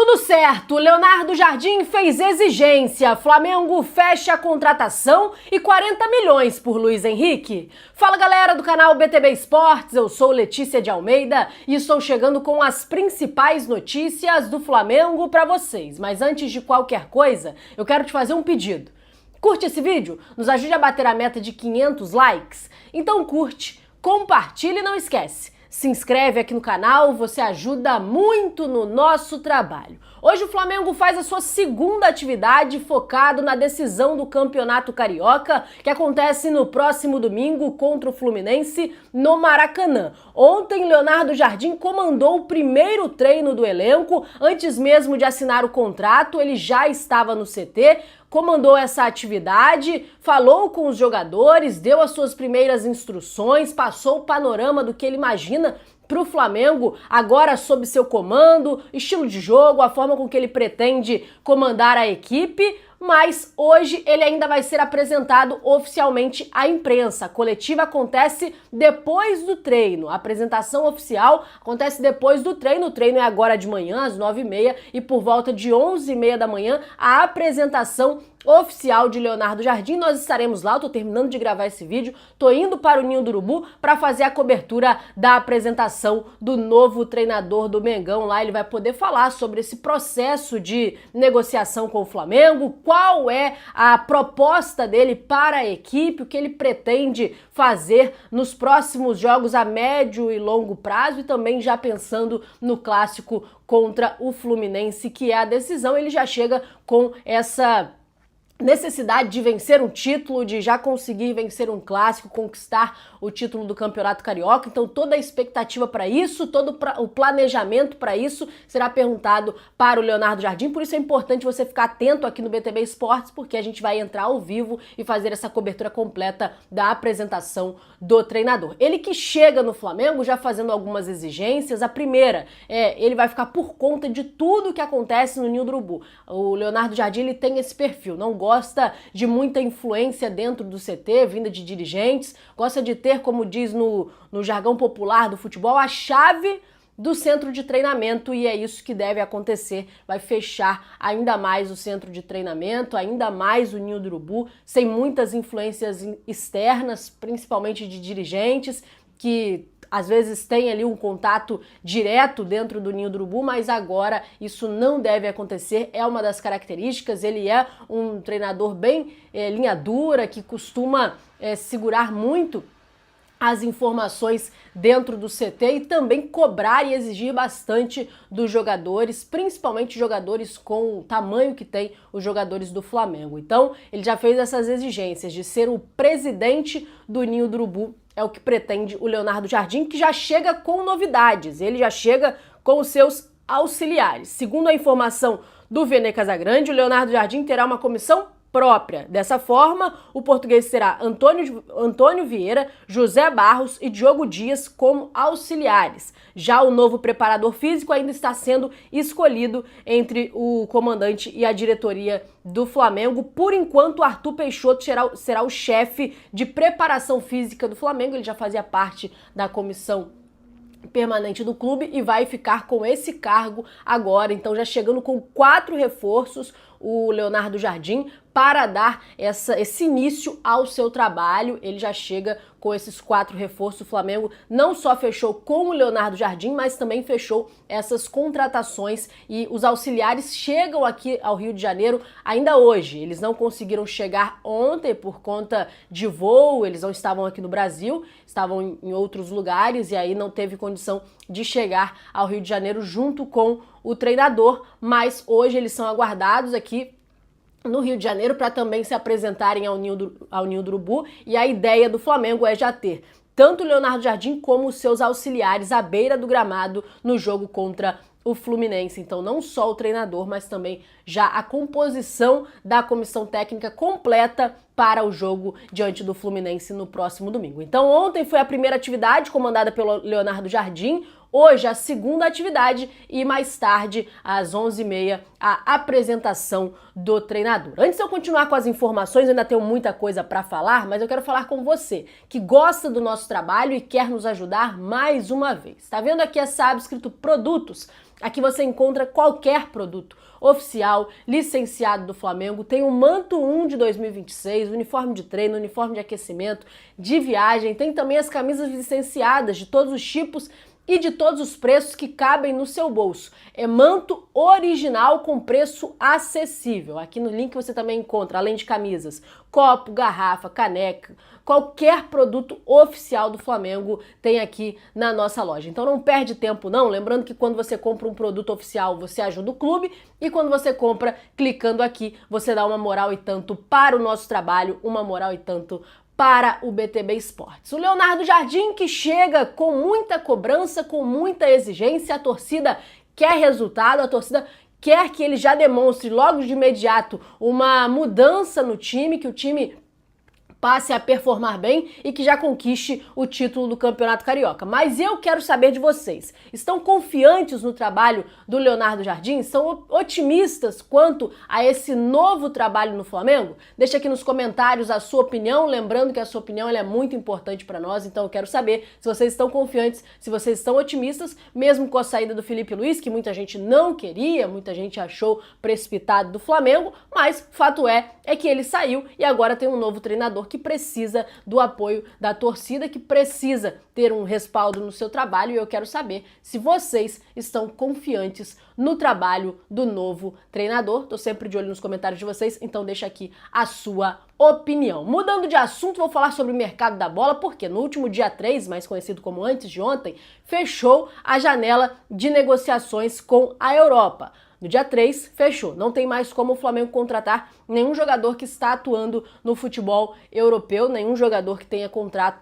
Tudo certo, Leonardo Jardim fez exigência, Flamengo fecha a contratação e 40 milhões por Luiz Henrique. Fala galera do canal BTB Esportes, eu sou Letícia de Almeida e estou chegando com as principais notícias do Flamengo para vocês. Mas antes de qualquer coisa, eu quero te fazer um pedido. Curte esse vídeo? Nos ajude a bater a meta de 500 likes? Então curte, compartilha e não esquece. Se inscreve aqui no canal, você ajuda muito no nosso trabalho. Hoje o Flamengo faz a sua segunda atividade focado na decisão do Campeonato Carioca, que acontece no próximo domingo contra o Fluminense no Maracanã. Ontem, Leonardo Jardim comandou o primeiro treino do elenco. Antes mesmo de assinar o contrato, ele já estava no CT, comandou essa atividade, falou com os jogadores, deu as suas primeiras instruções, passou o panorama do que ele imagina para o Flamengo agora sob seu comando, estilo de jogo, a forma com que ele pretende comandar a equipe, mas hoje ele ainda vai ser apresentado oficialmente à imprensa. A coletiva acontece depois do treino, a apresentação oficial acontece depois do treino, o treino é agora de manhã, às 9h30, e por volta de 11h30 da manhã, a apresentação oficial de Leonardo Jardim. Nós estaremos lá, eu tô terminando de gravar esse vídeo, tô indo para o Ninho do Urubu para fazer a cobertura da apresentação do novo treinador do Mengão. Lá ele vai poder falar sobre esse processo de negociação com o Flamengo, qual é a proposta dele para a equipe, o que ele pretende fazer nos próximos jogos a médio e longo prazo e também já pensando no clássico contra o Fluminense, que é a decisão. Ele já chega com essa necessidade de vencer um título, de já conseguir vencer um clássico, conquistar o título do Campeonato Carioca. Então toda a expectativa para isso, todo o planejamento para isso será perguntado para o Leonardo Jardim. Por isso é importante você ficar atento aqui no BTB Esportes, porque a gente vai entrar ao vivo e fazer essa cobertura completa da apresentação do treinador. Ele que chega no Flamengo já fazendo algumas exigências. A primeira ele vai ficar por conta de tudo que acontece no Ninho do Urubu. O Leonardo Jardim ele tem esse perfil, não gosta de muita influência dentro do CT, vinda de dirigentes, gosta de ter, como diz no jargão popular do futebol, a chave do centro de treinamento, e é isso que deve acontecer. Vai fechar ainda mais o centro de treinamento, ainda mais o Ninho do Urubu, sem muitas influências externas, principalmente de dirigentes, que às vezes tem ali um contato direto dentro do Ninho do Urubu, mas agora isso não deve acontecer, é uma das características. Ele é um treinador bem linha dura, que costuma segurar muito as informações dentro do CT e também cobrar e exigir bastante dos jogadores, principalmente jogadores com o tamanho que tem os jogadores do Flamengo. Então, ele já fez essas exigências de ser o presidente do Ninho do Urubu. É o que pretende o Leonardo Jardim, que já chega com novidades, ele já chega com os seus auxiliares. Segundo a informação do Vene Casagrande, o Leonardo Jardim terá uma comissão própria. Dessa forma, o português terá Antônio Vieira, José Barros e Diogo Dias como auxiliares. Já o novo preparador físico ainda está sendo escolhido entre o comandante e a diretoria do Flamengo. Por enquanto, Arthur Peixoto será o chefe de preparação física do Flamengo. Ele já fazia parte da comissão permanente do clube e vai ficar com esse cargo agora. Então, já chegando com 4 reforços, o Leonardo Jardim, para dar esse início ao seu trabalho. Ele já chega com esses 4 reforços. O Flamengo não só fechou com o Leonardo Jardim, mas também fechou essas contratações e os auxiliares chegam aqui ao Rio de Janeiro ainda hoje. Eles não conseguiram chegar ontem por conta de voo, eles não estavam aqui no Brasil, estavam em outros lugares e aí não teve condição de chegar ao Rio de Janeiro junto com o treinador, mas hoje eles são aguardados aqui no Rio de Janeiro para também se apresentarem ao Ninho do Urubu, e a ideia do Flamengo é já ter tanto o Leonardo Jardim como os seus auxiliares à beira do gramado no jogo contra o Fluminense. Então não só o treinador, mas também já a composição da comissão técnica completa para o jogo diante do Fluminense no próximo domingo. Então ontem foi a primeira atividade comandada pelo Leonardo Jardim, hoje a segunda atividade e mais tarde, às 11h30, a apresentação do treinador. Antes de eu continuar com as informações, eu ainda tenho muita coisa para falar, mas eu quero falar com você que gosta do nosso trabalho e quer nos ajudar mais uma vez. Tá vendo aqui essa aba escrito produtos? Aqui você encontra qualquer produto oficial, licenciado do Flamengo. Tem o Manto 1 de 2026, uniforme de treino, uniforme de aquecimento, de viagem. Tem também as camisas licenciadas de todos os tipos e de todos os preços que cabem no seu bolso. É manto original com preço acessível. Aqui no link você também encontra, além de camisas, copo, garrafa, caneca, qualquer produto oficial do Flamengo tem aqui na nossa loja. Então não perde tempo não, lembrando que quando você compra um produto oficial, você ajuda o clube, e quando você compra, clicando aqui, você dá uma moral e tanto para o nosso trabalho, uma moral e tanto para o BTB Esportes. O Leonardo Jardim, que chega com muita cobrança, com muita exigência, a torcida quer resultado, a torcida quer que ele já demonstre logo de imediato uma mudança no time, que o time passe a performar bem e que já conquiste o título do Campeonato Carioca. Mas eu quero saber de vocês. Estão confiantes no trabalho do Leonardo Jardim? São otimistas quanto a esse novo trabalho no Flamengo? Deixa aqui nos comentários a sua opinião, lembrando que a sua opinião ela é muito importante para nós, então eu quero saber se vocês estão confiantes, se vocês estão otimistas, mesmo com a saída do Felipe Luiz, que muita gente não queria, muita gente achou precipitado do Flamengo, mas fato é que ele saiu e agora tem um novo treinador que precisa do apoio da torcida, que precisa ter um respaldo no seu trabalho, e eu quero saber se vocês estão confiantes no trabalho do novo treinador. Tô sempre de olho nos comentários de vocês, então deixa aqui a sua opinião. Mudando de assunto, vou falar sobre o mercado da bola, porque no último dia 3, mais conhecido como antes de ontem, fechou a janela de negociações com a Europa. No dia 3, fechou. Não tem mais como o Flamengo contratar nenhum jogador que está atuando no futebol europeu, nenhum jogador que tenha contrato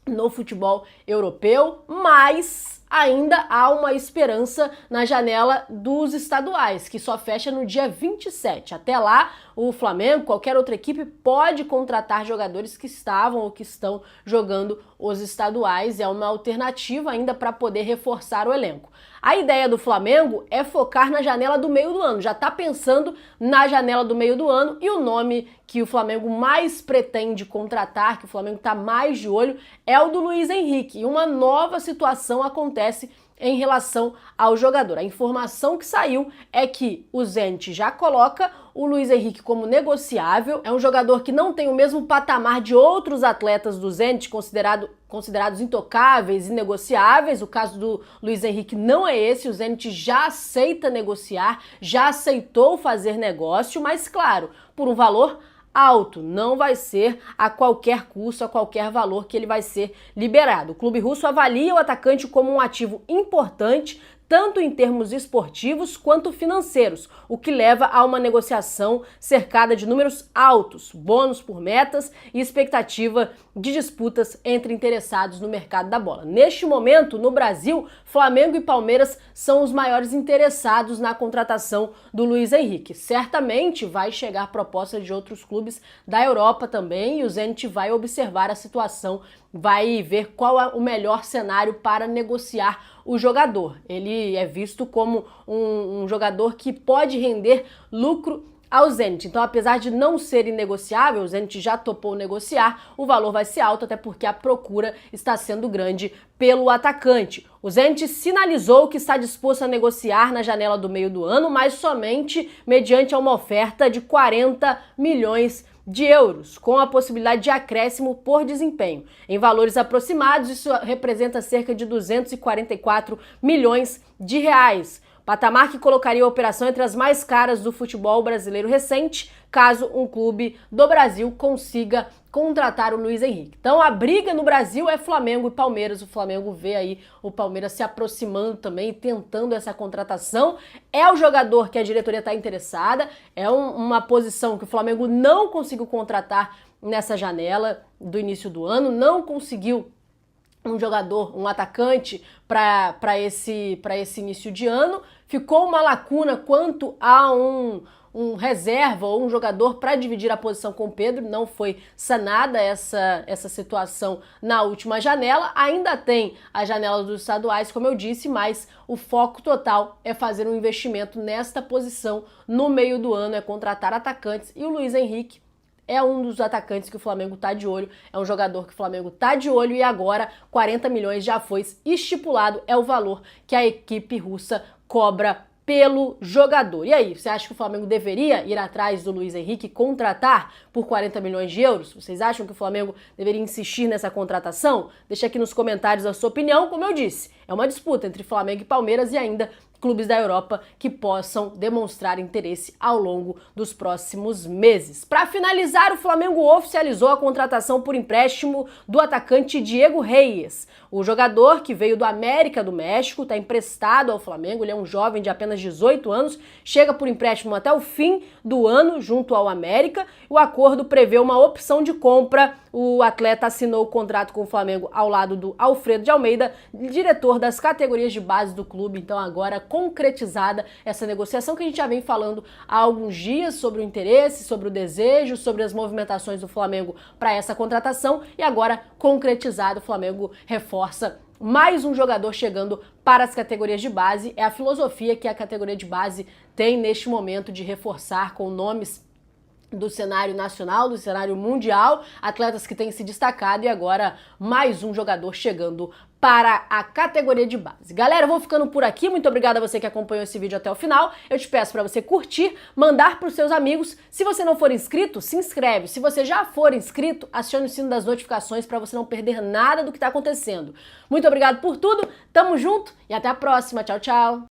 no futebol europeu, mas ainda há uma esperança na janela dos estaduais, que só fecha no dia 27. Até lá, o Flamengo, qualquer outra equipe, pode contratar jogadores que estavam ou que estão jogando os estaduais. É uma alternativa ainda para poder reforçar o elenco. A ideia do Flamengo é focar na janela do meio do ano, já está pensando na janela do meio do ano, e o nome que o Flamengo mais pretende contratar, que o Flamengo está mais de olho, é o do Luiz Henrique. E uma nova situação acontece em relação ao jogador. A informação que saiu é que o Zenit já coloca o Luiz Henrique como negociável. É um jogador que não tem o mesmo patamar de outros atletas do Zenit, considerados intocáveis e negociáveis. O caso do Luiz Henrique não é esse. O Zenit já aceita negociar, já aceitou fazer negócio, mas claro, por um valor alto, não vai ser a qualquer custo, a qualquer valor que ele vai ser liberado. O clube russo avalia o atacante como um ativo importante, tanto em termos esportivos quanto financeiros, o que leva a uma negociação cercada de números altos, bônus por metas e expectativa de disputas entre interessados no mercado da bola. Neste momento, no Brasil, Flamengo e Palmeiras são os maiores interessados na contratação do Luiz Henrique. Certamente vai chegar proposta de outros clubes da Europa também, e o Zenit vai observar a situação, vai ver qual é o melhor cenário para negociar o jogador. Ele é visto como um jogador que pode render lucro ao Zenit. Então, apesar de não ser inegociável, o Zenit já topou negociar, o valor vai ser alto, até porque a procura está sendo grande pelo atacante. O Zenit sinalizou que está disposto a negociar na janela do meio do ano, mas somente mediante uma oferta de 40 milhões de euros, com a possibilidade de acréscimo por desempenho. Em valores aproximados, isso representa cerca de 244 milhões de reais. Patamar que colocaria a operação entre as mais caras do futebol brasileiro recente, caso um clube do Brasil consiga contratar o Luiz Henrique. Então a briga no Brasil é Flamengo e Palmeiras. O Flamengo vê aí o Palmeiras se aproximando também, tentando essa contratação. É o jogador que a diretoria está interessada, é uma posição que o Flamengo não conseguiu contratar nessa janela do início do ano, não conseguiu um jogador, um atacante para esse início de ano. Ficou uma lacuna quanto a um reserva ou um jogador para dividir a posição com o Pedro. Não foi sanada essa situação na última janela. Ainda tem a janela dos estaduais, como eu disse, mas o foco total é fazer um investimento nesta posição no meio do ano, é contratar atacantes, e o Luiz Henrique é um dos atacantes que o Flamengo tá de olho, é um jogador que o Flamengo tá de olho, e agora 40 milhões já foi estipulado, é o valor que a equipe russa cobra pelo jogador. E aí, você acha que o Flamengo deveria ir atrás do Luiz Henrique e contratar por 40 milhões de euros? Vocês acham que o Flamengo deveria insistir nessa contratação? Deixa aqui nos comentários a sua opinião. Como eu disse, é uma disputa entre Flamengo e Palmeiras e ainda clubes da Europa que possam demonstrar interesse ao longo dos próximos meses. Para finalizar, o Flamengo oficializou a contratação por empréstimo do atacante Diego Reyes. O jogador, que veio do América do México, está emprestado ao Flamengo, ele é um jovem de apenas 18 anos, chega por empréstimo até o fim do ano junto ao América. O acordo prevê uma opção de compra. O atleta assinou o contrato com o Flamengo ao lado do Alfredo de Almeida, diretor das categorias de base do clube. Então agora concretizada essa negociação que a gente já vem falando há alguns dias sobre o interesse, sobre o desejo, sobre as movimentações do Flamengo para essa contratação e agora concretizado, o Flamengo reforça mais um jogador chegando para as categorias de base. É a filosofia que a categoria de base tem neste momento de reforçar com nomes do cenário nacional, do cenário mundial, atletas que têm se destacado e agora mais um jogador chegando para a categoria de base. Galera, eu vou ficando por aqui. Muito obrigada a você que acompanhou esse vídeo até o final. Eu te peço para você curtir, mandar para os seus amigos. Se você não for inscrito, se inscreve. Se você já for inscrito, acione o sino das notificações para você não perder nada do que está acontecendo. Muito obrigado por tudo, tamo junto e até a próxima. Tchau, tchau!